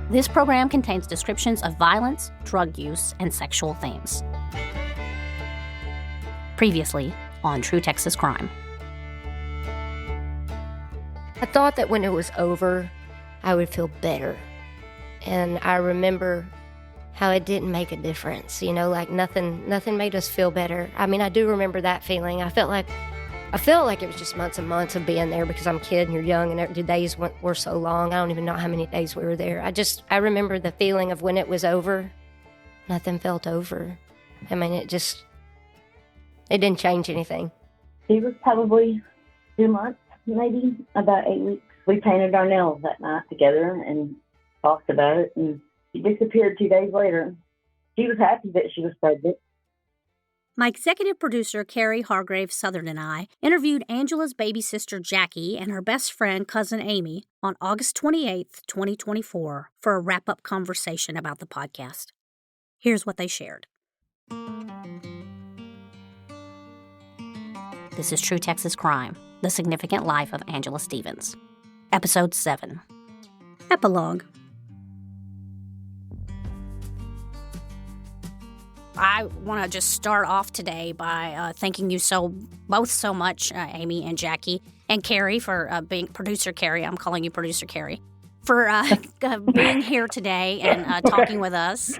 This program contains descriptions of violence, drug use, and sexual themes. Previously on True Texas Crime. I thought that when it was over, I would feel better. And I remember how it didn't make a difference, like nothing made us feel better. I mean, I do remember that feeling. I felt like it was just months and months of being there because I'm a kid and you're young and the days were so long. I don't even know how many days we were there. I remember the feeling of when it was over, nothing felt over. I mean, it didn't change anything. It was probably 2 months, maybe about 8 weeks. We painted our nails that night together and talked about it, and she disappeared 2 days later. She was happy that she was pregnant. My executive producer, Kari, Hargrave, Southard, and I interviewed Angela's baby sister, Jackie, and her best friend, cousin Amy, on August 28th, 2024, for a wrap-up conversation about the podcast. Here's what they shared. This is True Texas Crime, The Significant Life of Angela Stevens. Episode 7. Epilogue. I want to just start off today by thanking you both so much, Amy and Jackie, and Kari for being producer Kari. I'm calling you producer Kari for being here today and talking with us.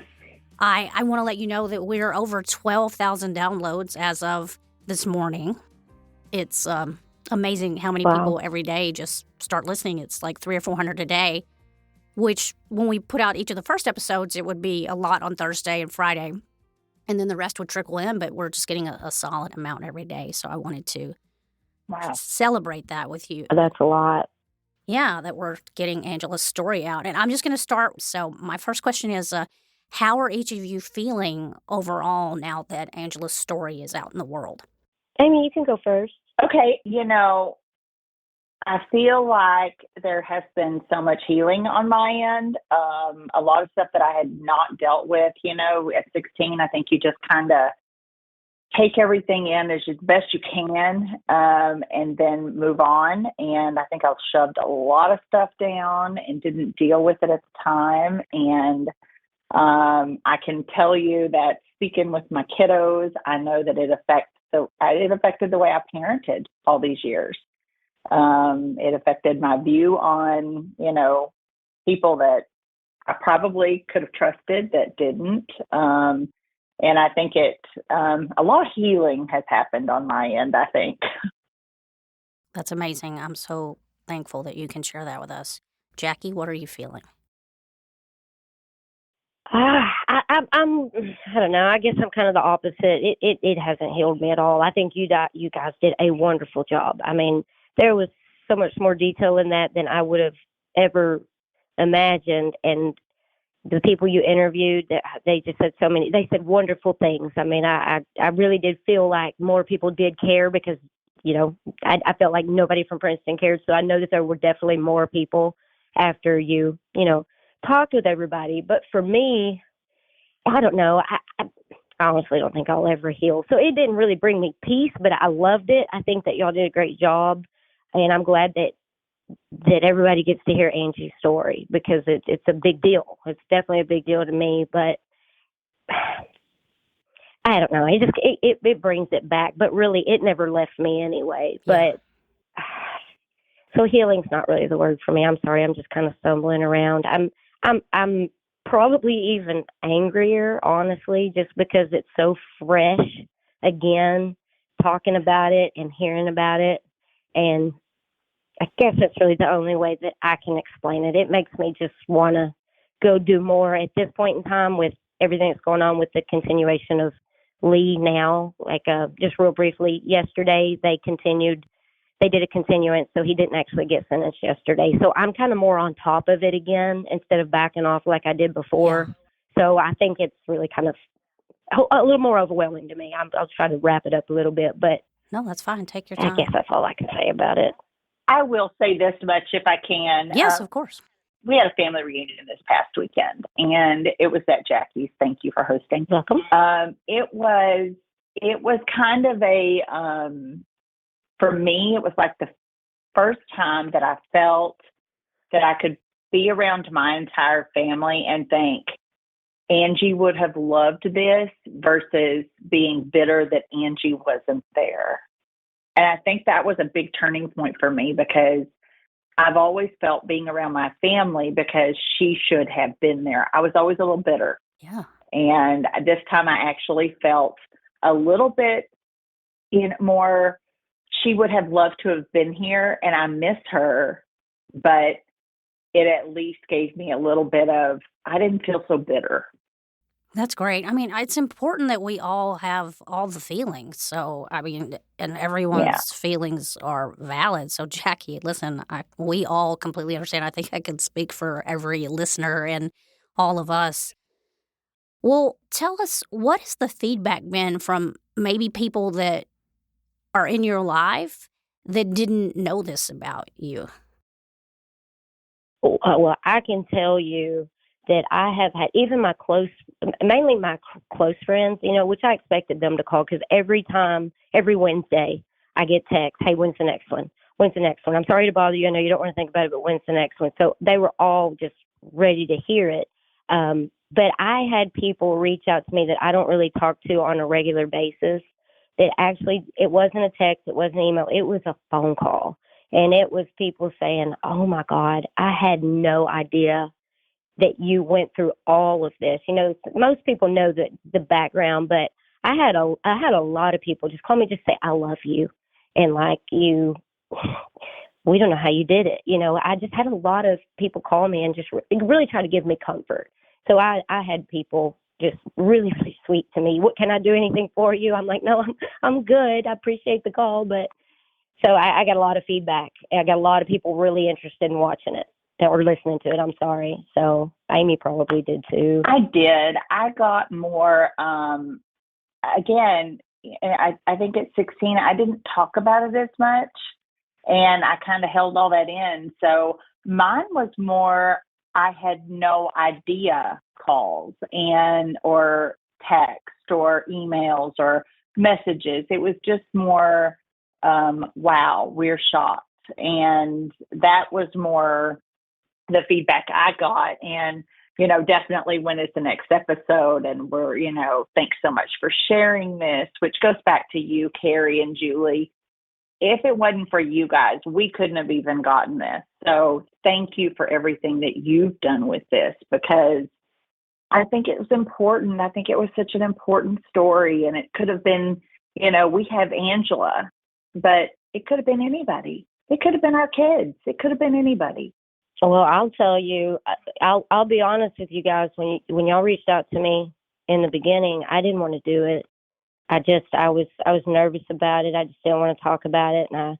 I want to let you know that we're over 12,000 downloads as of this morning. It's amazing how many people every day just start listening. It's like 300 or 400 a day, which when we put out each of the first episodes, it would be a lot on Thursday and Friday. And then the rest would trickle in, but we're just getting a solid amount every day. So I wanted to celebrate that with you. That's a lot. Yeah, that we're getting Angela's story out. And I'm just going to start. So my first question is, how are each of you feeling overall now that Angela's story is out in the world? Amy, you can go first. Okay, I feel like there has been so much healing on my end. A lot of stuff that I had not dealt with, at 16, I think you just kind of take everything in as best you can and then move on. And I think I shoved a lot of stuff down and didn't deal with it at the time. And I can tell you that speaking with my kiddos, I know that it affected the way I parented all these years. It affected my view on, people that I probably could have trusted that didn't. And I think a lot of healing has happened on my end, I think. That's amazing. I'm so thankful that you can share that with us. Jackie, what are you feeling? I don't know. I guess I'm kind of the opposite. It hasn't healed me at all. I think you guys did a wonderful job. I mean, there was so much more detail in that than I would have ever imagined. And the people you interviewed, they just said they said wonderful things. I mean, I really did feel like more people did care because, I felt like nobody from Princeton cared. So I know that there were definitely more people after you, talked with everybody. But for me, I don't know. I honestly don't think I'll ever heal. So it didn't really bring me peace, but I loved it. I think that y'all did a great job. And I'm glad that everybody gets to hear Angie's story because it's a big deal. It's definitely a big deal to me, but I don't know. It brings it back, but really it never left me anyway. Yeah. But so healing's not really the word for me. I'm sorry. I'm just kind of stumbling around. I'm probably even angrier, honestly, just because it's so fresh again, talking about it and hearing about it. And I guess that's really the only way that I can explain it. It makes me just want to go do more at this point in time with everything that's going on with the continuation of Lee now. Like just real briefly, yesterday they did a continuance, so he didn't actually get sentenced yesterday. So I'm kind of more on top of it again instead of backing off like I did before. Yeah. So I think it's really kind of a little more overwhelming to me. I'll try to wrap it up a little bit, but no, that's fine. Take your time. I guess that's all I can say about it. I will say this much if I can. Yes, of course. We had a family reunion this past weekend, and it was at Jackie's. Thank you for hosting. Welcome. It was kind of for me, it was like the first time that I felt that I could be around my entire family and think Angie would have loved this versus being bitter that Angie wasn't there. And I think that was a big turning point for me because I've always felt being around my family because she should have been there. I was always a little bitter. Yeah. And this time I actually felt a little bit more, she would have loved to have been here and I missed her, but it at least gave me a little bit of, I didn't feel so bitter. That's great. I mean, it's important that we all have all the feelings. So, I mean, and everyone's feelings are valid. So, Jackie, listen, we all completely understand. I think I can speak for every listener and all of us. Well, tell us, what has the feedback been from maybe people that are in your life that didn't know this about you? Well, I can tell you that I have had, even mainly my close friends, which I expected them to call, because every Wednesday, I get texts, hey, when's the next one? When's the next one? I'm sorry to bother you. I know you don't want to think about it, but when's the next one? So they were all just ready to hear it. But I had people reach out to me that I don't really talk to on a regular basis, that actually, it wasn't a text, it wasn't an email, it was a phone call. And it was people saying, oh my God, I had no idea that you went through all of this. Most people know the background, but I had a lot of people just call me, just say, I love you. And we don't know how you did it. I just had a lot of people call me and just really try to give me comfort. So I had people just really, really sweet to me. What, can I do anything for you? I'm like, no, I'm good. I appreciate the call. But so I got a lot of feedback. I got a lot of people really interested in watching it or listening to it. I'm sorry. So Amy probably did too. I did. I got more, again, I think at 16, I didn't talk about it as much and I kind of held all that in. So mine was more, I had no idea calls or text or emails or messages. It was just more, wow, we're shocked. And that was more the feedback I got. And, definitely when it's the next episode and we're, thanks so much for sharing this, which goes back to you, Kari and Julie. If it wasn't for you guys, we couldn't have even gotten this. So thank you for everything that you've done with this, because I think it was important. I think it was such an important story, and it could have been, we have Angela, but it could have been anybody. It could have been our kids. It could have been anybody. Well, I'll tell you, I'll be honest with you guys. When y'all reached out to me in the beginning, I didn't want to do it. I was nervous about it. I just didn't want to talk about it. And I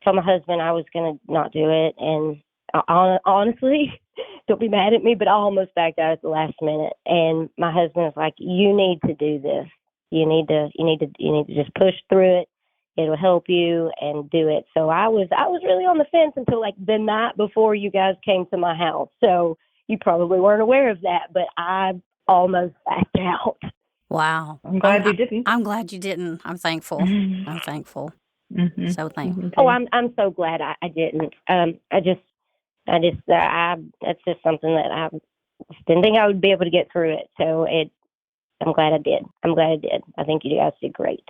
told my husband I was going to not do it. And honestly, don't be mad at me, but I almost backed out at the last minute. And my husband was like, you need to do this. You need to just push through it. It'll help you and do it. So I was really on the fence until like the night before you guys came to my house. So you probably weren't aware of that, but I almost backed out. Wow. I'm glad you didn't. I'm glad you didn't. I'm thankful. I'm thankful. Mm-hmm. So thankful. Oh, I'm so glad I didn't. That's just something that I didn't think I would be able to get through it. So I'm glad I did. I think you guys did great.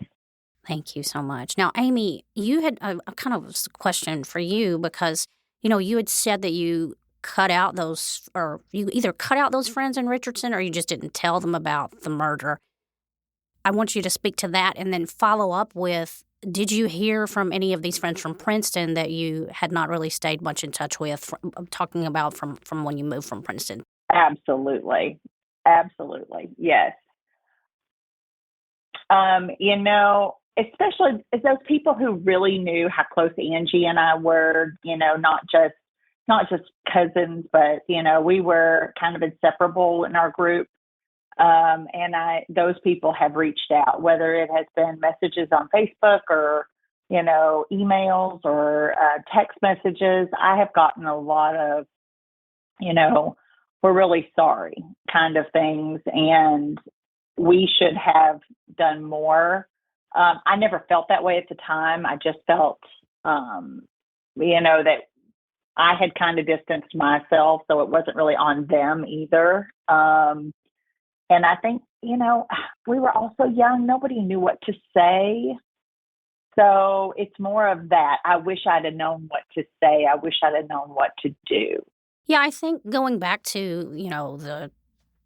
Thank you so much. Now, Amy, you had a kind of question for you because, you had said that you cut out those, or you either cut out those friends in Richardson or you just didn't tell them about the murder. I want you to speak to that and then follow up with, did you hear from any of these friends from Princeton that you had not really stayed much in touch with, talking about from when you moved from Princeton? Absolutely. Yes. Especially those people who really knew how close Angie and I were, not just cousins, but, we were kind of inseparable in our group. And those people have reached out, whether it has been messages on Facebook or, emails or text messages. I have gotten a lot of, we're really sorry kind of things. And we should have done more. I never felt that way at the time. I just felt, that I had kind of distanced myself, so it wasn't really on them either. And I think, we were also young. Nobody knew what to say. So it's more of that. I wish I'd have known what to say. I wish I'd have known what to do. Yeah, I think going back to, the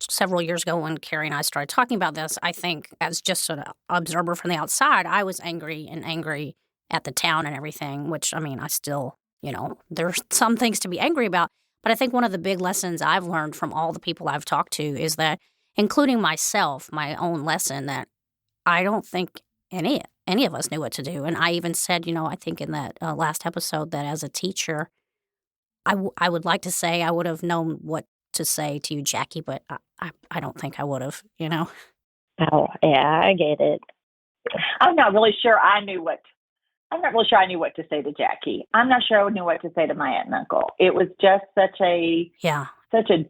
several years ago when Kari and I started talking about this, I think as just an observer from the outside, I was angry at the town and everything, which, I still, there's some things to be angry about. But I think one of the big lessons I've learned from all the people I've talked to is that, including myself, my own lesson, that I don't think any of us knew what to do. And I even said, I think in that last episode that as a teacher, I would like to say I would have known what to say to you, Jackie, but I don't think I would have, Oh, yeah, I get it. I'm not really sure I knew what to say to Jackie. I'm not sure I knew what to say to my aunt and uncle. It was just such a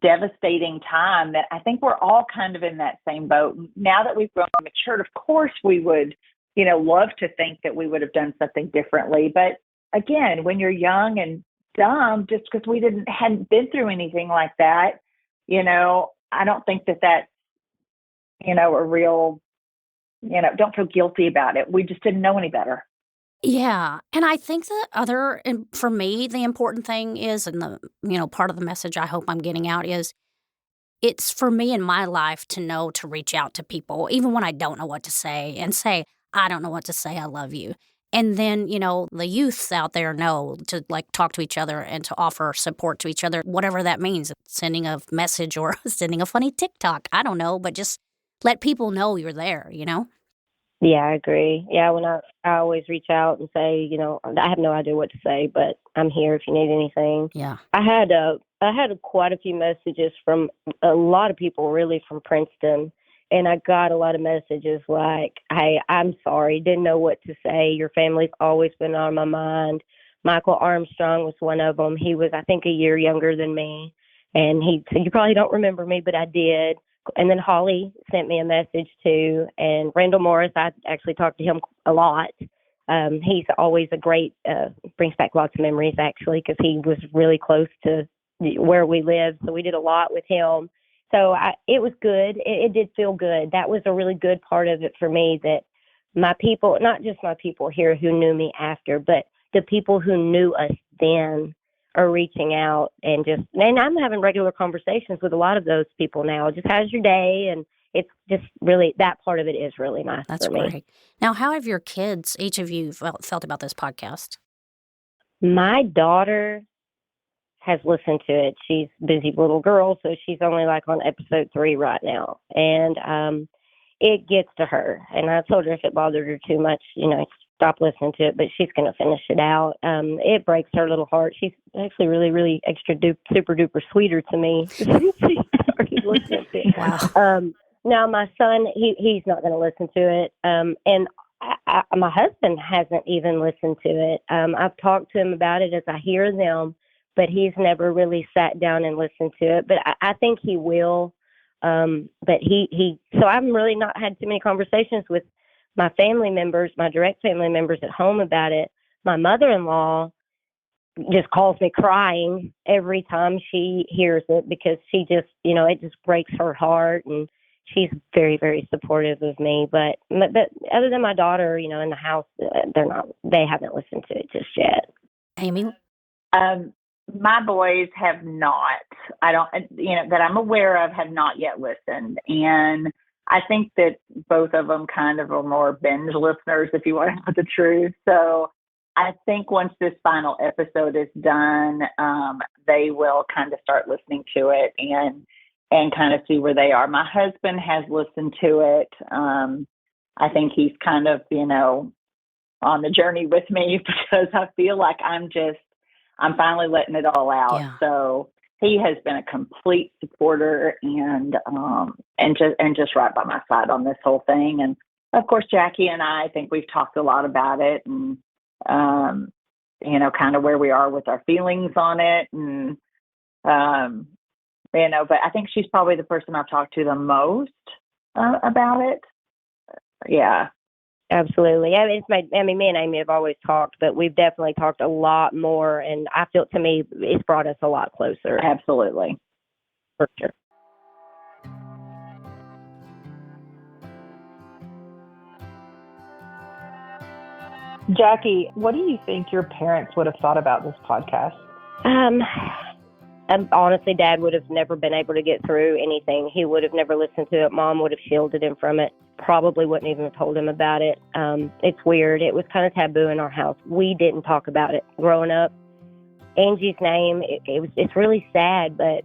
devastating time that I think we're all kind of in that same boat. Now that we've grown and matured, of course we would, love to think that we would have done something differently. But again, when you're young and dumb, just because we hadn't been through anything like that, I don't think that's, a real, don't feel guilty about it. We just didn't know any better. Yeah. And I think and for me, the important thing is, and the, part of the message I hope I'm getting out is, it's for me in my life to know to reach out to people, even when I don't know what to say, and say, I don't know what to say, I love you. And then, the youths out there know to talk to each other and to offer support to each other, whatever that means, sending a message or sending a funny TikTok. I don't know, but just let people know you're there, Yeah, I agree. Yeah, when I always reach out and say, I have no idea what to say, but I'm here if you need anything. Yeah. I had quite a few messages from a lot of people, really, from Princeton. And I got a lot of messages like, hey, I'm sorry, didn't know what to say. Your family's always been on my mind. Michael Armstrong was one of them. He was, I think, a year younger than me. And he said, you probably don't remember me, but I did. And then Holly sent me a message too. And Randall Morris, I actually talked to him a lot. He's always a great, brings back lots of memories, actually, because he was really close to where we lived. So we did a lot with him. So it was good. It did feel good. That was a really good part of it for me, that my people, not just my people here who knew me after, but the people who knew us then are reaching out and I'm having regular conversations with a lot of those people now. Just how's your day? And it's just really, that part of it is really nice. That's for me. great. Now, how have your kids, each of you, felt about this podcast? My daughter has listened to it. She's a busy little girl, so she's only on episode 3 right now. And it gets to her. And I told her if it bothered her too much, stop listening to it, but she's going to finish it out. It breaks her little heart. She's actually really, really super duper sweeter to me. She started listening to it. Wow. Now my son, he's not going to listen to it. And my husband hasn't even listened to it. I've talked to him about it as I hear them, but he's never really sat down and listened to it. But I think he will. But so I've really not had too many conversations with my family members, my direct family members at home about it. My mother-in-law just calls me crying every time she hears it, because she just, it just breaks her heart, and she's very, very supportive of me. But other than my daughter, in the house, they haven't listened to it just yet. Amy? My boys have not. I don't, that I'm aware of, have not yet listened. And I think that both of them kind of are more binge listeners, if you want to know the truth. So I think once this final episode is done, they will kind of start listening to it and kind of see where they are. My husband has listened to it. I think he's kind of, on the journey with me, because I feel like I'm finally letting it all out. Yeah. So he has been a complete supporter and just right by my side on this whole thing. And of course, Jackie and I think we've talked a lot about it, and, kind of where we are with our feelings on it. And, but I think she's probably the person I've talked to the most about it. Yeah. Absolutely. Me and Amy have always talked, but we've definitely talked a lot more, and I feel, to me, it's brought us a lot closer. Absolutely. For sure. Jackie, what do you think your parents would have thought about this podcast? Honestly, Dad would have never been able to get through anything. He would have never listened to it. Mom would have shielded him from it. Probably wouldn't even have told him about it. It's weird. It was kind of taboo in our house. We didn't talk about it growing up. Angie's name, it's really sad, but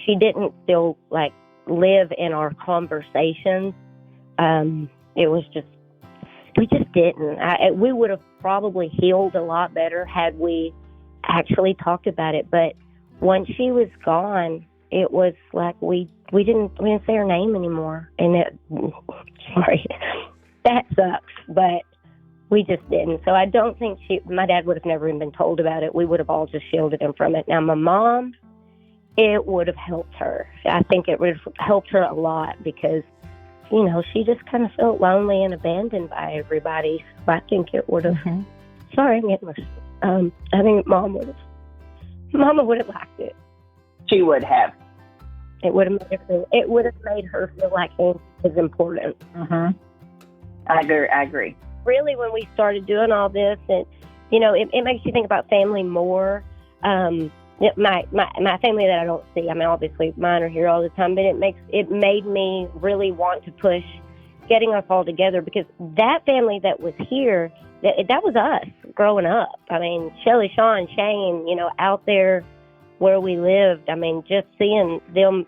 she didn't still like live in our conversations. It was just, we just didn't. We would have probably healed a lot better had we actually talked about it. But once she was gone, it was like we didn't say her name anymore. And sorry, that sucks, but we just didn't. So I don't think my dad would have never even been told about it. We would have all just shielded him from it. Now, my mom, it would have helped her. I think it would have helped her a lot because, you know, she just kind of felt lonely and abandoned by everybody. So I think it would have, sorry, I'm getting this. I think Mama would have liked it. She would have. It would have made her feel like it was important. Mm-hmm. I agree. Really, when we started doing all this, and you know, it makes you think about family more. My family that I don't see, I mean, obviously mine are here all the time, but it made me really want to push getting us all together, because that family that was here, that was us growing up. I mean, Shelly, Sean, Shane, you know, out there where we lived. I mean, just seeing them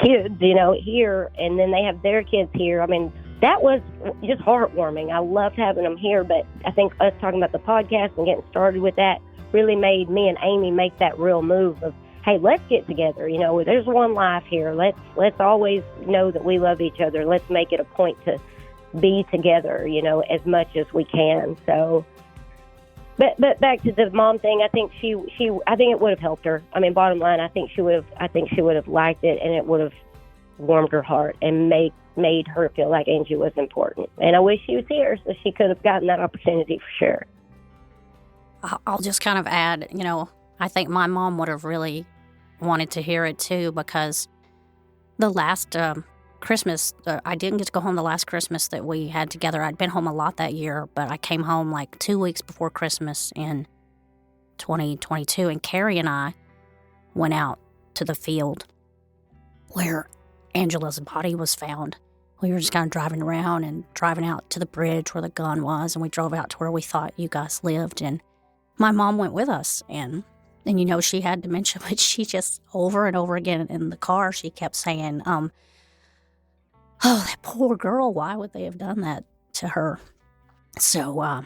kids, you know, here, and then they have their kids here. I mean, that was just heartwarming. I loved having them here, but I think us talking about the podcast and getting started with that really made me and Amy make that real move of, hey, let's get together. You know, there's one life here. Let's always know that we love each other. Let's make it a point to be together, you know, as much as we can. So, but back to the mom thing, I think I think it would have helped her. I mean, bottom line, I think she would have liked it, and it would have warmed her heart and made her feel like Angie was important. And I wish she was here so she could have gotten that opportunity for sure. I'll just kind of add, you know, I think my mom would have really wanted to hear it too, because the last Christmas, I didn't get to go home the last Christmas that we had together. I'd been home a lot that year, but I came home like 2 weeks before Christmas in 2022, and Kari and I went out to the field where Angela's body was found. We were just kind of driving around and driving out to the bridge where the gun was, and we drove out to where we thought you guys lived, and my mom went with us, and you know, she had dementia, but she just over and over again in the car, she kept saying, oh, that poor girl, why would they have done that to her? So,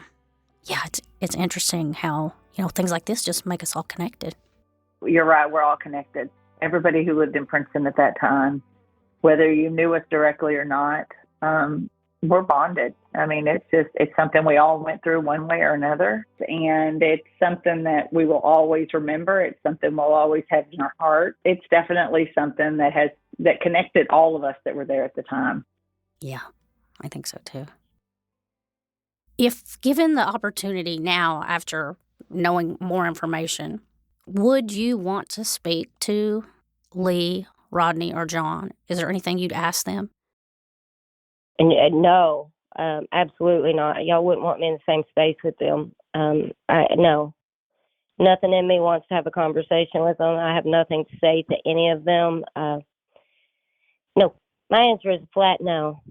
yeah, it's interesting how, you know, things like this just make us all connected. You're right, we're all connected. Everybody who lived in Princeton at that time, whether you knew us directly or not, we're bonded. I mean, it's something we all went through one way or another, and it's something that we will always remember. It's something we'll always have in our heart. It's definitely something that connected all of us that were there at the time. Yeah, I think so too. If given the opportunity now, after knowing more information, would you want to speak to Lee, Rodney, or John? Is there anything you'd ask them? No, absolutely not. Y'all wouldn't want me in the same space with them. No. Nothing in me wants to have a conversation with them. I have nothing to say to any of them. No. My answer is flat no.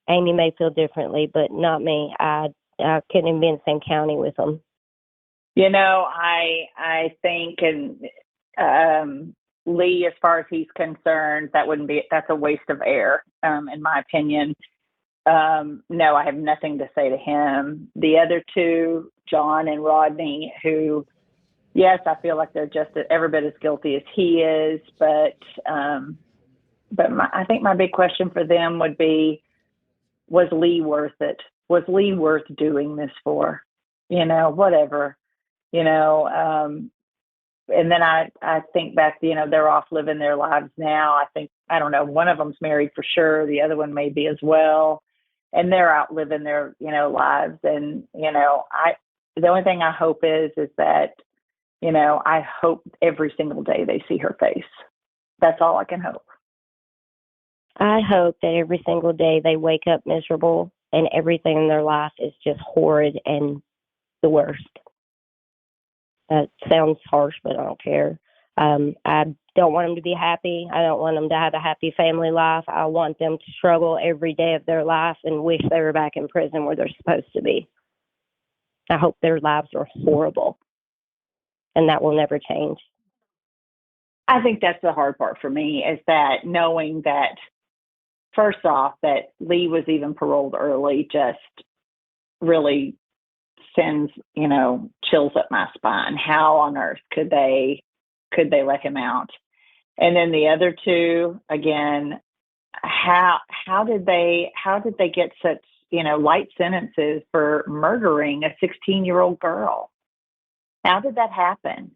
Amy may feel differently, but not me. I couldn't even be in the same county with them. You know, I think, and Lee, as far as he's concerned, that's a waste of air, in my opinion. No, I have nothing to say to him. The other two, John and Rodney, who, yes, I feel like they're just every bit as guilty as he is, but I think my big question for them would be, was Lee worth it? Was Lee worth doing this for? You know, whatever, you know, and then I think back, you know, they're off living their lives now. I don't know, one of them's married for sure. The other one may be as well. and they're out living their, lives. And, the only thing I hope is that, I hope every single day they see her face. That's all I can hope. I hope that every single day they wake up miserable and everything in their life is just horrid and the worst. That sounds harsh, but I don't care. I don't want them to be happy. I don't want them to have a happy family life. I want them to struggle every day of their life and wish they were back in prison where they're supposed to be. I hope their lives are horrible, and that will never change. I think that's the hard part for me, is that knowing that, first off, that Lee was even paroled early just really sends, chills up my spine. How on earth could they let him out? And then the other two, again, how did they get such, light sentences for murdering a 16-year-old girl? How did that happen?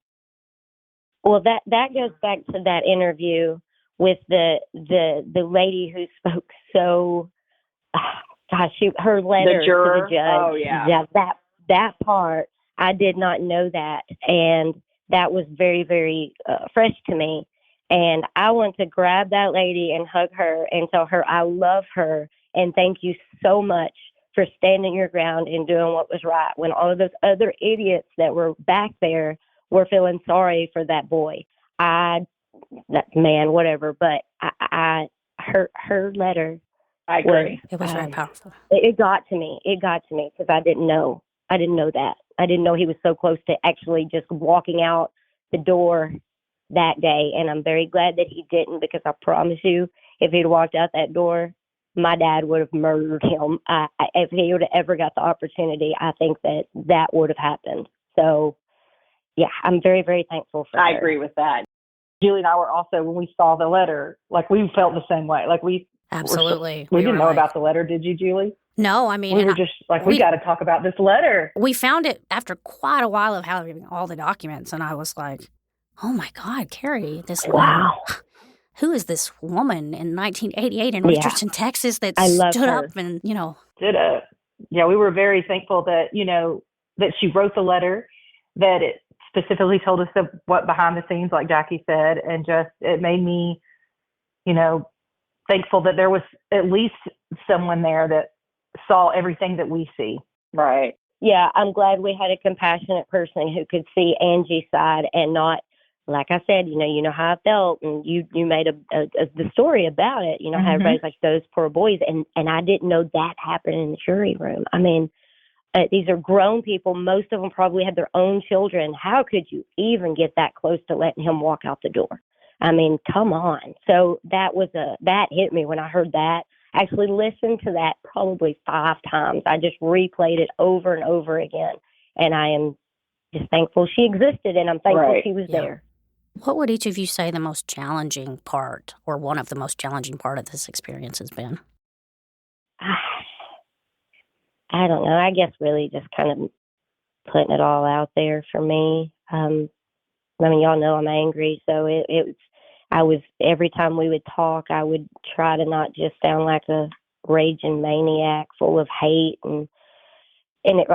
Well, that goes back to that interview with the lady who spoke so, her letter the juror? to the judge. Oh, yeah. That part, I did not know that. And that was very, very fresh to me. And I want to grab that lady and hug her and tell her I love her and thank you so much for standing your ground and doing what was right when all of those other idiots that were back there were feeling sorry for that boy. Whatever. But her letter. I agree. It was very powerful. It got to me. It got to me because I didn't know that. I didn't know he was so close to actually just walking out the door that day. And I'm very glad that he didn't, because I promise you, if he'd walked out that door, my dad would have murdered him. If he would have ever got the opportunity, I think that would have happened. So, yeah, I'm very, very thankful for her. I agree with that. Julie and I were also, when we saw the letter, we felt the same way. Absolutely. We didn't know about the letter, did you, Julie? No, I mean, we were just we got to talk about this letter. We found it after quite a while of having all the documents, and I was like, oh my God, Kari, this wow. Who is this woman in 1988 in Richardson, Texas that stood up and, Stood up. Yeah, we were very thankful that, that she wrote the letter, that it specifically told us what behind the scenes, like Jackie said, and just it made me, thankful that there was at least someone there that saw everything that we see. Right. Yeah, I'm glad we had a compassionate person who could see Angie's side and not, like I said, you know how I felt, and you made the story about it. How everybody's like, those poor boys, and I didn't know that happened in the jury room. I mean, these are grown people. Most of them probably had their own children. How could you even get that close to letting him walk out the door? I mean, come on. So that hit me when I heard that. I actually listened to that probably 5 times. I just replayed it over and over again. And I am just thankful she existed, and I'm thankful she was there. What would each of you say the most challenging part, or one of the most challenging part of this experience has been? I don't know. I guess really just kind of putting it all out there for me. Y'all know I'm angry, so I was, every time we would talk, I would try to not just sound like a raging maniac full of hate. And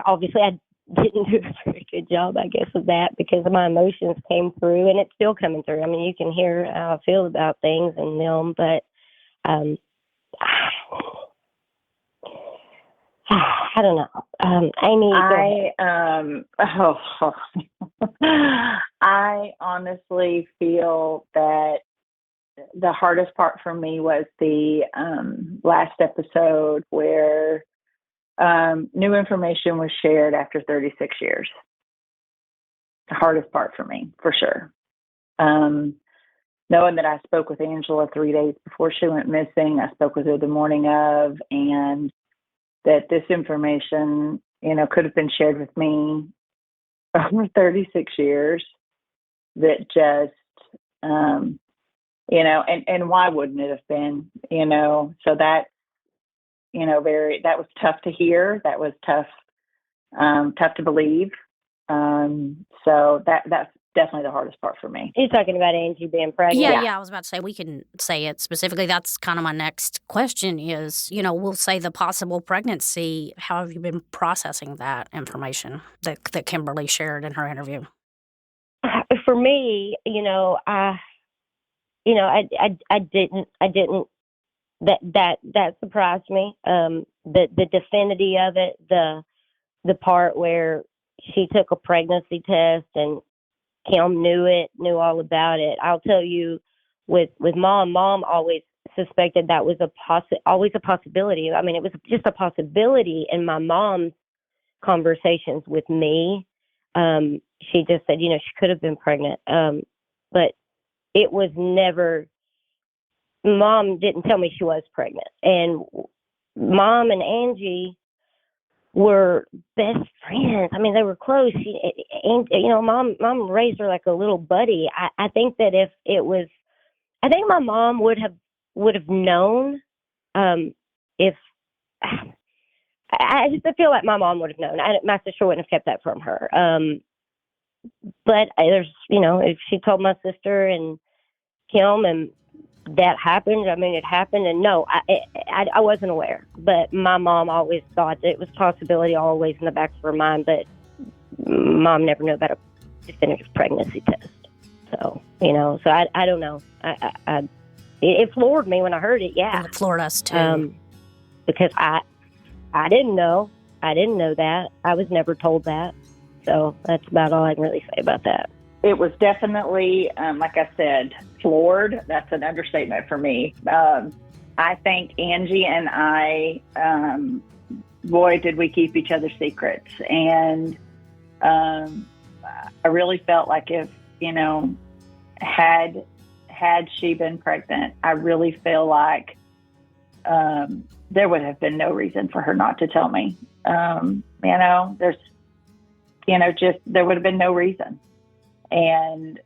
obviously I didn't do a very good job, I guess, of that, because my emotions came through, and it's still coming through. I mean, you can hear how I feel about things and them, but I don't know. Amy, I honestly feel that the hardest part for me was the last episode where new information was shared after 36 years. The hardest part for me, for sure. Knowing that I spoke with Angela 3 days before she went missing, I spoke with her the morning of, and that this information, could have been shared with me over 36 years, that just, and why wouldn't it have been, so that, that was tough to hear. That was tough to believe. So that's definitely the hardest part for me. You're talking about Angie being pregnant. Yeah, I was about to say, we can say it specifically. That's kind of my next question is, we'll say the possible pregnancy. How have you been processing that information that Kimberly shared in her interview? For me, I didn't, that surprised me. The definity of it, the part where she took a pregnancy test and Kim knew all about it. I'll tell you, with mom always suspected that was always a possibility. I mean, it was just a possibility in my mom's conversations with me. She just said, she could have been pregnant. But it was never, Mom didn't tell me she was pregnant. And Mom and Angie were best friends. I mean, they were close. Mom raised her like a little buddy. I think that if it was, I think my mom would have known. If I just feel like my mom would have known. My sister wouldn't have kept that from her. But there's, if she told my sister and Kim and that happened, I mean, it happened. And no, I wasn't aware. But my mom always thought that it was a possibility always in the back of her mind. But Mom never knew about a definitive pregnancy test. So, so I don't know. It floored me when I heard it, yeah. It floored us, too. Because I didn't know. I didn't know that. I was never told that. So that's about all I can really say about that. It was definitely, like I said, floored. That's an understatement for me. I think Angie and I, boy, did we keep each other's secrets. And I really felt like if, had she been pregnant, I really feel like there would have been no reason for her not to tell me. There's, there would have been no reason. And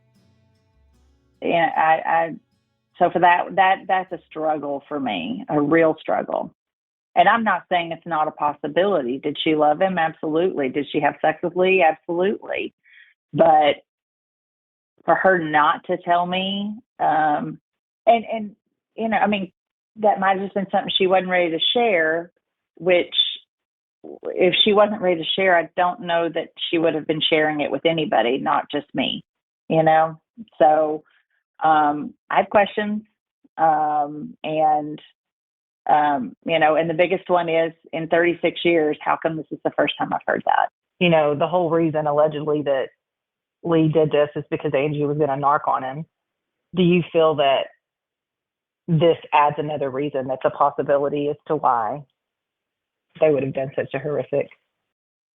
so for that's a struggle for me, a real struggle. And I'm not saying it's not a possibility. Did she love him? Absolutely. Did she have sex with Lee? Absolutely. But for her not to tell me, that might have just been something she wasn't ready to share, which if she wasn't ready to share, I don't know that she would have been sharing it with anybody, not just me, So I have questions. And the biggest one is, in 36 years, how come this is the first time I've heard that? The whole reason allegedly that Lee did this is because Angie was going to narc on him. Do you feel that this adds another reason that's a possibility as to why they would have done such a horrific?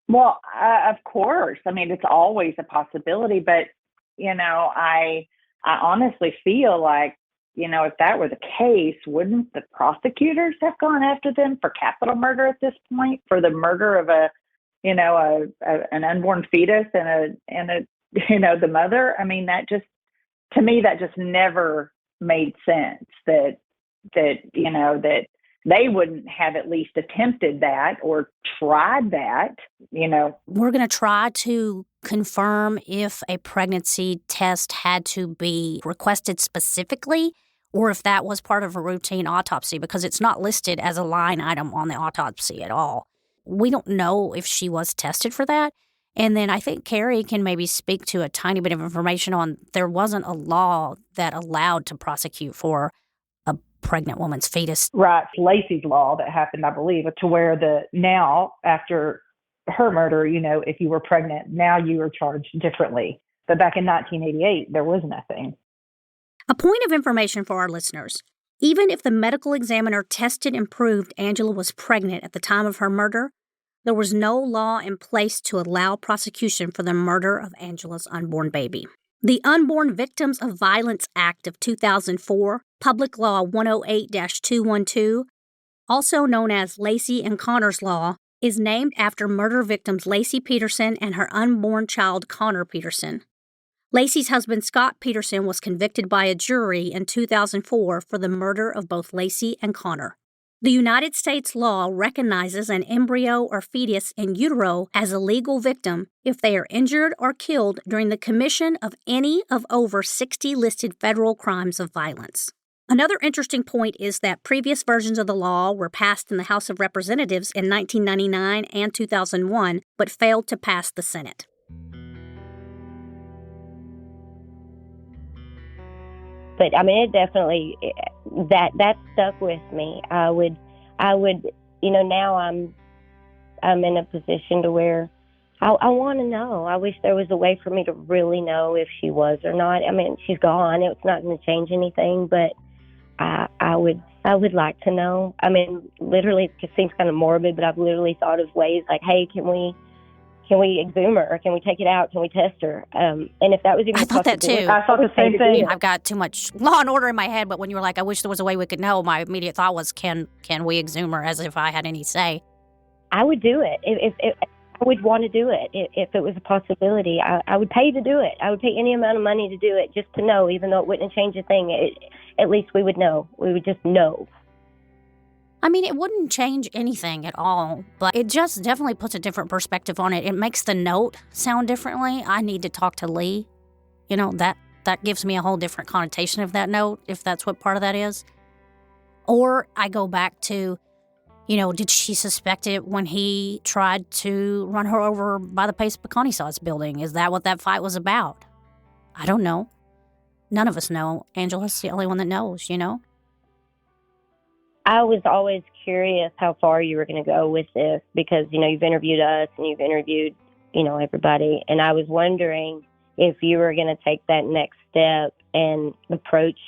Well, of course. I mean, it's always a possibility, but, I honestly feel like, if that were the case, wouldn't the prosecutors have gone after them for capital murder at this point, for the murder of an unborn fetus and the mother? I mean, to me, that just never made sense that they wouldn't have at least attempted that or tried that, We're going to try to confirm if a pregnancy test had to be requested specifically or if that was part of a routine autopsy, because it's not listed as a line item on the autopsy at all. We don't know if she was tested for that. And then I think Kari can maybe speak to a tiny bit of information on there wasn't a law that allowed to prosecute for a pregnant woman's fetus. Right. Lacey's law that happened, I believe, to where now, after her murder, if you were pregnant, now you were charged differently. But back in 1988, there was nothing. A point of information for our listeners. Even if the medical examiner tested and proved Angela was pregnant at the time of her murder, there was no law in place to allow prosecution for the murder of Angela's unborn baby. The Unborn Victims of Violence Act of 2004, Public Law 108-212, also known as Lacey and Connor's Law, is named after murder victims Lacey Peterson and her unborn child Connor Peterson. Lacey's husband Scott Peterson was convicted by a jury in 2004 for the murder of both Lacey and Connor. The United States law recognizes an embryo or fetus in utero as a legal victim if they are injured or killed during the commission of any of over 60 listed federal crimes of violence. Another interesting point is that previous versions of the law were passed in the House of Representatives in 1999 and 2001, but failed to pass the Senate. But I mean, it definitely that stuck with me. I would, now I'm in a position to where I want to know. I wish there was a way for me to really know if she was or not. I mean, she's gone. It's not going to change anything, but I would like to know. I mean, literally, it seems kind of morbid, but I've literally thought of ways like, hey, can we exhume her? Or can we take it out? Can we test her? And if that was even I thought that too. I thought the same thing. I've got too much Law and Order in my head, but when you were like, I wish there was a way we could know, my immediate thought was, can we exhume her, as if I had any say. I would do it. If I would want to do it. If it was a possibility, I would pay to do it. I would pay any amount of money to do it just to know, even though it wouldn't change a thing. At least we would know. We would just know. I mean, it wouldn't change anything at all, but it just definitely puts a different perspective on it. It makes the note sound differently. I need to talk to Lee. That gives me a whole different connotation of that note, if that's what part of that is. Or I go back to, did she suspect it when he tried to run her over by the Pace Pecani Sauce building? Is that what that fight was about? I don't know. None of us know. Angela's the only one that knows, I was always curious how far you were going to go with this because, you've interviewed us and you've interviewed, everybody. And I was wondering if you were going to take that next step and approach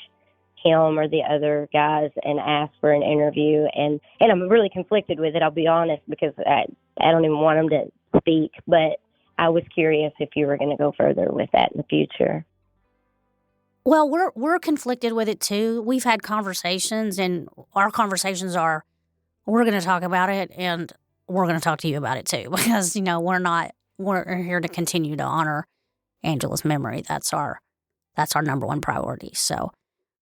him or the other guys and ask for an interview. And I'm really conflicted with it, I'll be honest, because I don't even want him to speak. But I was curious if you were going to go further with that in the future. Well, we're conflicted with it too. We've had conversations, and our conversations are, we're going to talk about it, and we're going to talk to you about it too, because we're here to continue to honor Angela's memory. That's our number one priority. So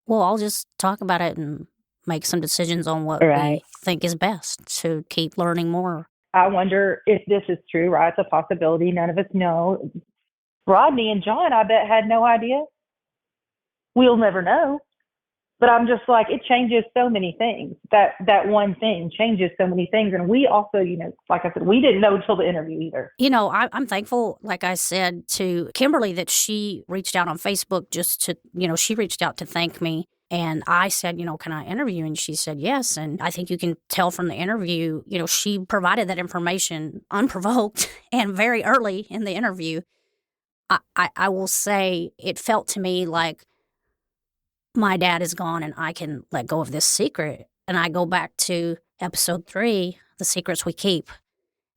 we'll all just talk about it and make some decisions on what we think is best to keep learning more. I wonder if this is true, right? It's a possibility. None of us know. Rodney and John, I bet, had no idea. We'll never know. But I'm just like, it changes so many things. That one thing changes so many things. And we also, like I said, we didn't know until the interview either. I'm thankful, like I said, to Kimberly that she reached out on Facebook just to, she reached out to thank me. And I said, can I interview you? And she said yes. And I think you can tell from the interview, she provided that information unprovoked and very early in the interview. I will say it felt to me like my dad is gone and I can let go of this secret. And I go back to episode 3, The Secrets We Keep,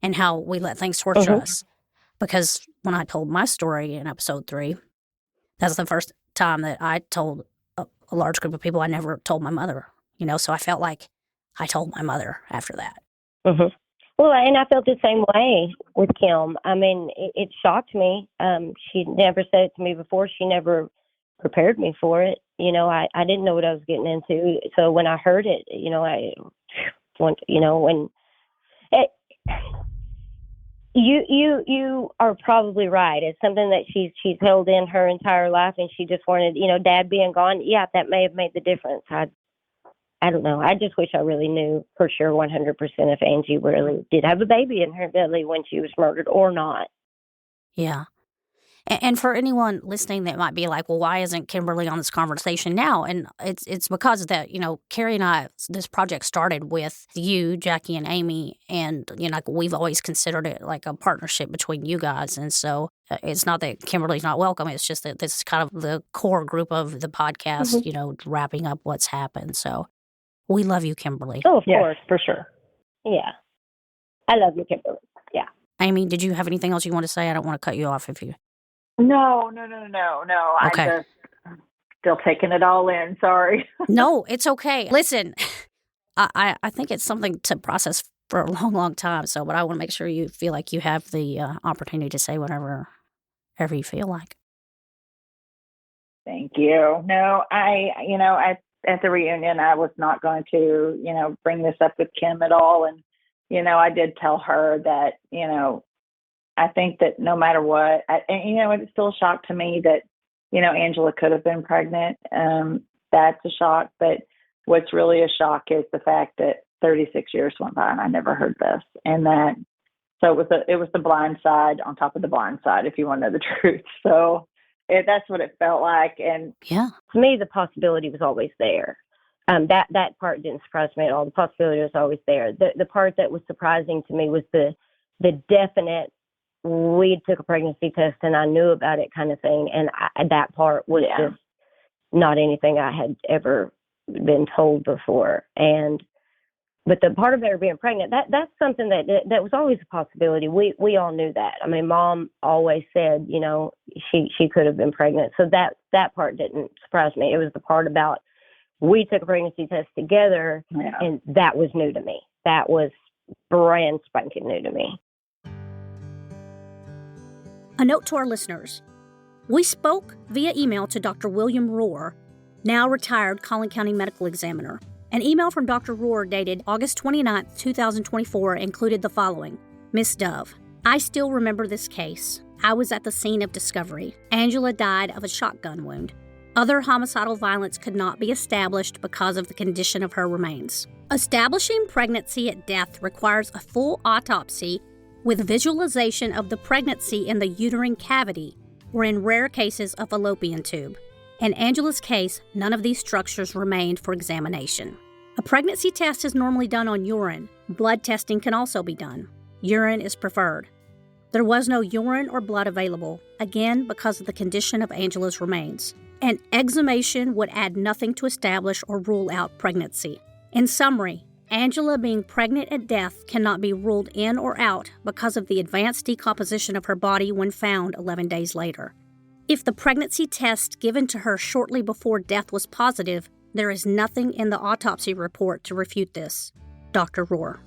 and how we let things torture us. Because when I told my story in episode 3, that's the first time that I told a large group of people. I never told my mother, so I felt like I told my mother after that. Mm-hmm. Well, and I felt the same way with Kim. I mean, it shocked me. She never said it to me before. She never prepared me for it. I didn't know what I was getting into. So when I heard it, you are probably right. It's something that she's held in her entire life, and she just wanted, Dad being gone. Yeah, that may have made the difference. I don't know. I just wish I really knew for sure 100% if Angie really did have a baby in her belly when she was murdered or not. Yeah. And for anyone listening that might be like, well, why isn't Kimberly on this conversation now? And it's because that, Kari and I, this project started with you, Jackie, and Amy. And, we've always considered it like a partnership between you guys. And so it's not that Kimberly's not welcome. It's just that this is kind of the core group of the podcast, wrapping up what's happened. So we love you, Kimberly. Oh, of course. For sure. Yeah. I love you, Kimberly. Yeah. Amy, did you have anything else you want to say? I don't want to cut you off if you... No. Okay. I'm just still taking it all in. Sorry. No, it's okay. Listen, I think it's something to process for a long, long time. So, but I want to make sure you feel like you have the opportunity to say whatever you feel like. Thank you. No, at the reunion, I was not going to, bring this up with Kim at all. And, I did tell her that, I think that no matter what, it's still a shock to me that, Angela could have been pregnant. That's a shock. But what's really a shock is the fact that 36 years went by and I never heard this. And that, so it was the blind side on top of the blind side, if you want to know the truth. So that's what it felt like. And yeah, to me, the possibility was always there. That part didn't surprise me at all. The possibility was always there. The part that was surprising to me was the definite, we took a pregnancy test and I knew about it kind of thing. And that part was just not anything I had ever been told before. But the part of her being pregnant, that's something that was always a possibility. We all knew that. I mean, Mom always said, she could have been pregnant. So that part didn't surprise me. It was the part about we took a pregnancy test together, and that was new to me. That was brand spanking new to me. A note to our listeners. We spoke via email to Dr. William Rohr, now retired Collin County Medical Examiner. An email from Dr. Rohr dated August 29, 2024 included the following. Miss Dove, I still remember this case. I was at the scene of discovery. Angela died of a shotgun wound. Other homicidal violence could not be established because of the condition of her remains. Establishing pregnancy at death requires a full autopsy with visualization of the pregnancy in the uterine cavity or in rare cases a fallopian tube. In Angela's case, none of these structures remained for examination. A pregnancy test is normally done on urine. Blood testing can also be done. Urine is preferred. There was no urine or blood available, again because of the condition of Angela's remains. An exhumation would add nothing to establish or rule out pregnancy. In summary, Angela being pregnant at death cannot be ruled in or out because of the advanced decomposition of her body when found 11 days later. If the pregnancy test given to her shortly before death was positive, there is nothing in the autopsy report to refute this. Dr. Rohr.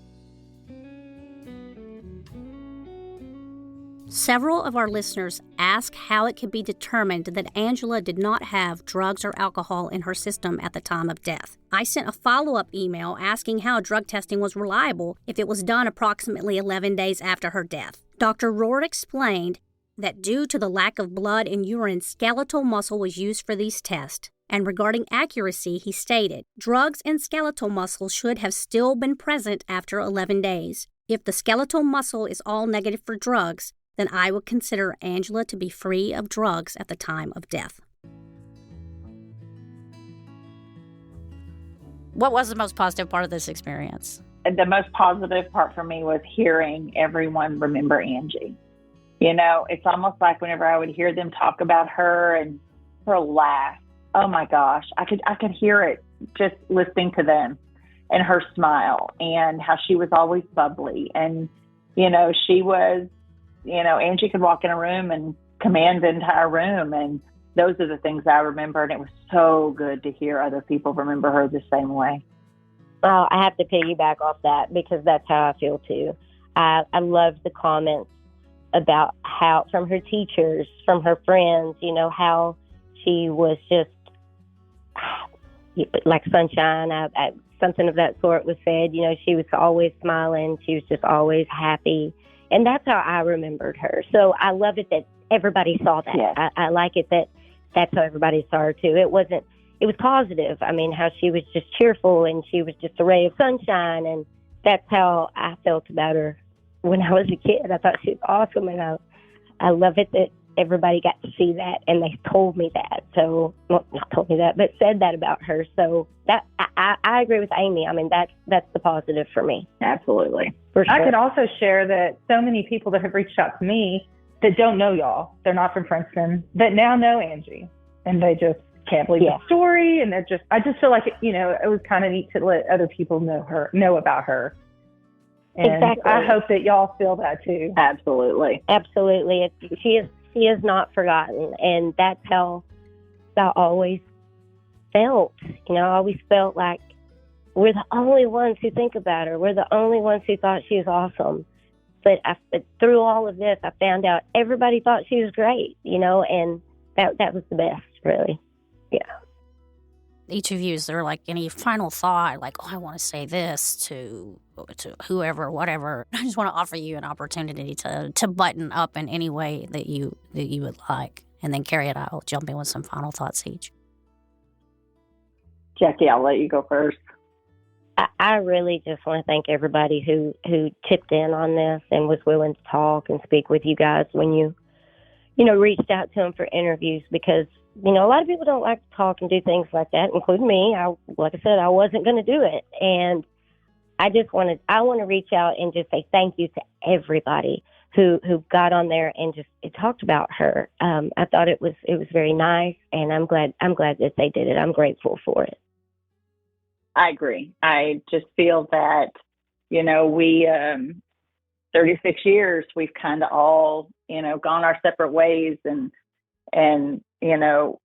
Several of our listeners ask how it can be determined that Angela did not have drugs or alcohol in her system at the time of death. I sent a follow-up email asking how drug testing was reliable if it was done approximately 11 days after her death. Dr. Rohr explained that due to the lack of blood in urine, skeletal muscle was used for these tests. And regarding accuracy, he stated, drugs and skeletal muscle should have still been present after 11 days. If the skeletal muscle is all negative for drugs, then I would consider Angela to be free of drugs at the time of death. What was the most positive part of this experience? The most positive part for me was hearing everyone remember Angie. It's almost like whenever I would hear them talk about her and her laugh, oh my gosh, I could hear it just listening to them, and her smile and how she was always bubbly. And, she was, Angie could walk in a room and command the entire room. And those are the things I remember. And it was so good to hear other people remember her the same way. Oh, I have to piggyback off that because that's how I feel too. I love the comments about how, from her teachers, from her friends, how she was just like sunshine. Something of that sort was said. She was always smiling. She was just always happy. And that's how I remembered her. So I love it that everybody saw that. Yes. I like it that that's how everybody saw her too. It was positive. I mean, how she was just cheerful and she was just a ray of sunshine. And that's how I felt about her when I was a kid. I thought she was awesome. And I love it that everybody got to see that and they told me that. So, well, not told me that, but said that about her. So that I agree with Amy. I mean, that's the positive for me. Absolutely. For sure. I could also share that so many people that have reached out to me that don't know y'all, they're not from Princeton, that now know Angie, and they just can't believe the story. And I just feel like, it was kind of neat to let other people know about her. And exactly. I hope that y'all feel that too. Absolutely. Absolutely. She is not forgotten. And that's how I always felt. I always felt like we're the only ones who think about her. We're the only ones who thought she was awesome. But through all of this, I found out everybody thought she was great, and that was the best, really. Yeah. each of you, is there like any final thought, like, oh, I want to say this to whoever, whatever? I just want to offer you an opportunity to button up in any way that you would like. And then Kari and I will jump in with some final thoughts each. Jackie, I'll let you go first. I really just want to thank everybody who tipped in on this and was willing to talk and speak with you guys when you reached out to them for interviews, because, a lot of people don't like to talk and do things like that, including me. Like I said, I wasn't going to do it. And I want to reach out and just say thank you to everybody who got on there and just talked about her. I thought it was very nice, and I'm glad that they did it. I'm grateful for it. I agree. I just feel that, we, 36 years, we've kind of all, gone our separate ways, and,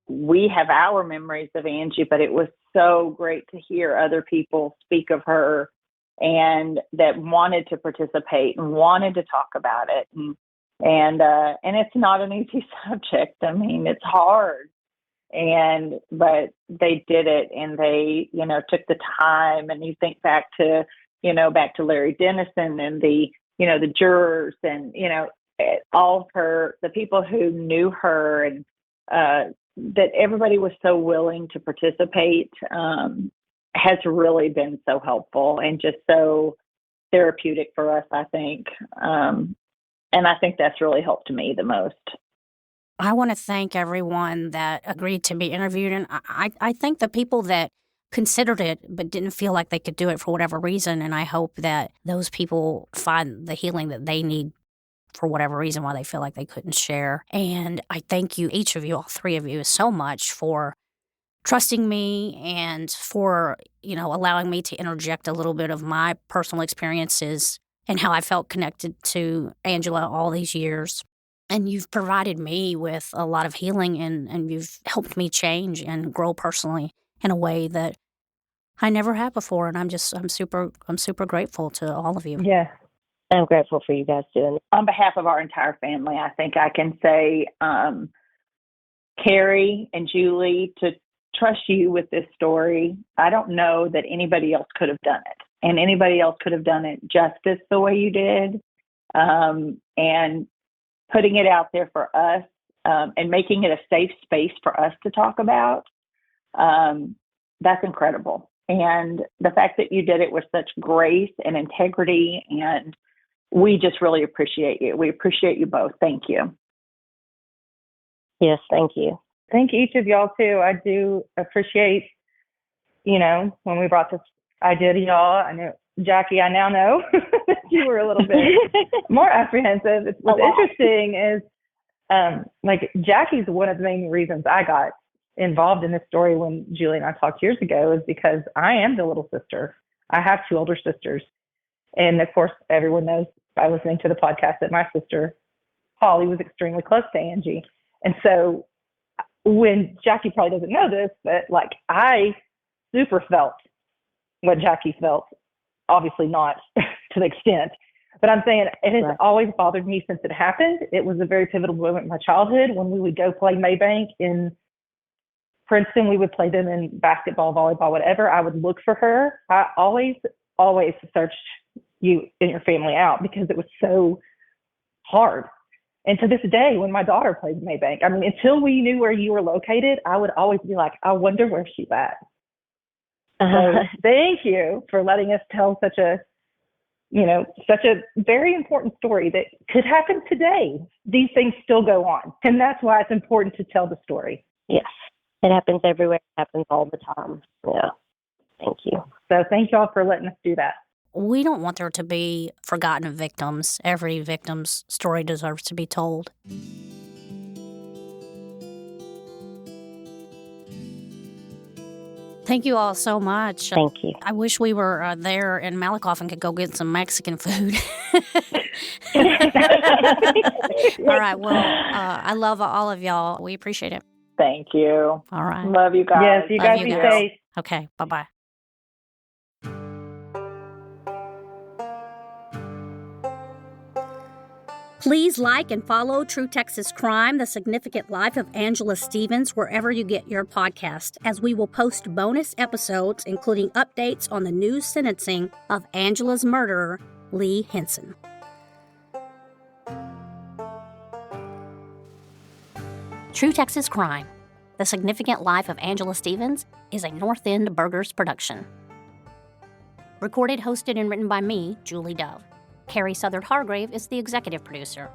we have our memories of Angie, but it was so great to hear other people speak of her and that wanted to participate and wanted to talk about it. And it's not an easy subject. I mean, it's hard. But they did it, and they, took the time. And you think back to Larry Dennison and the jurors, and, all of the people who knew her, and that everybody was so willing to participate, has really been so helpful and just so therapeutic for us, I think. And I think that's really helped me the most. I want to thank everyone that agreed to be interviewed. And I think the people that considered it but didn't feel like they could do it for whatever reason. And I hope that those people find the healing that they need for whatever reason why they feel like they couldn't share. And I thank you, each of you, all three of you, so much for trusting me and for, allowing me to interject a little bit of my personal experiences and how I felt connected to Angela all these years. And you've provided me with a lot of healing, and you've helped me change and grow personally in a way that I never have before. And I'm super grateful to all of you. Yeah. I'm grateful for you guys doing it. On behalf of our entire family, I think I can say, Kari and Julie, to trust you with this story. I don't know that anybody else could have done it, and anybody else could have done it justice the way you did. And putting it out there for us, and making it a safe space for us to talk about, that's incredible. And the fact that you did it with such grace and integrity, and we just really appreciate you. We appreciate you both. Thank you. Yes, thank you. Thank each of y'all, too. I do appreciate, when we brought this idea to y'all. I know, Jackie, I now know that you were a little bit more apprehensive. What's interesting is, Jackie's one of the main reasons I got involved in this story when Julie and I talked years ago, is because I am the little sister. I have two older sisters. And of course, everyone knows by listening to the podcast that my sister, Holly, was extremely close to Angie. And so when Jackie probably doesn't know this, but I super felt what Jackie felt, obviously not to the extent, but I'm saying it has always bothered me since it happened. It was a very pivotal moment in my childhood when we would go play Maybank in Princeton. We would play them in basketball, volleyball, whatever. I would look for her. I always searched you and your family out because it was so hard. And to this day, when my daughter played Maybank, I mean, until we knew where you were located, I would always be like, I wonder where she's at. So thank you for letting us tell such a very important story that could happen today. These things still go on. And that's why it's important to tell the story. Yes. It happens everywhere. It happens all the time. Yeah. Thank you. So thank y'all for letting us do that. We don't want there to be forgotten victims. Every victim's story deserves to be told. Thank you all so much. Thank you. I wish we were there in Malakoff and could go get some Mexican food. All right. Well, I love all of y'all. We appreciate it. Thank you. All right. Love you guys. Yes, you guys be safe. Okay. Bye-bye. Please like and follow True Texas Crime, The Significant Life of Angela Stevens, wherever you get your podcast, as we will post bonus episodes, including updates on the new sentencing of Angela's murderer, Lee Henson. True Texas Crime, The Significant Life of Angela Stevens is a North End Burgers production. Recorded, hosted, and written by me, Julie Dove. Kari Southard Hargrave is the executive producer.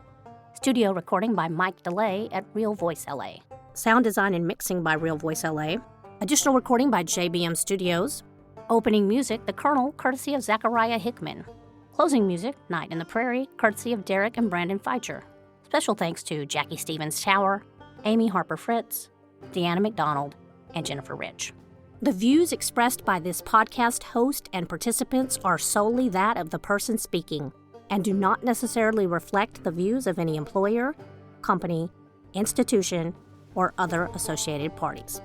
Studio recording by Mike DeLay at Real Voice LA. Sound design and mixing by Real Voice LA. Additional recording by JBM Studios. Opening music, The Colonel, courtesy of Zachariah Hickman. Closing music, Night in the Prairie, courtesy of Derek and Brandon Feicher. Special thanks to Jackie Stevens Tower, Amy Harper Fritz, Deanna McDonald, and Jennifer Rich. The views expressed by this podcast host and participants are solely that of the person speaking and do not necessarily reflect the views of any employer, company, institution, or other associated parties.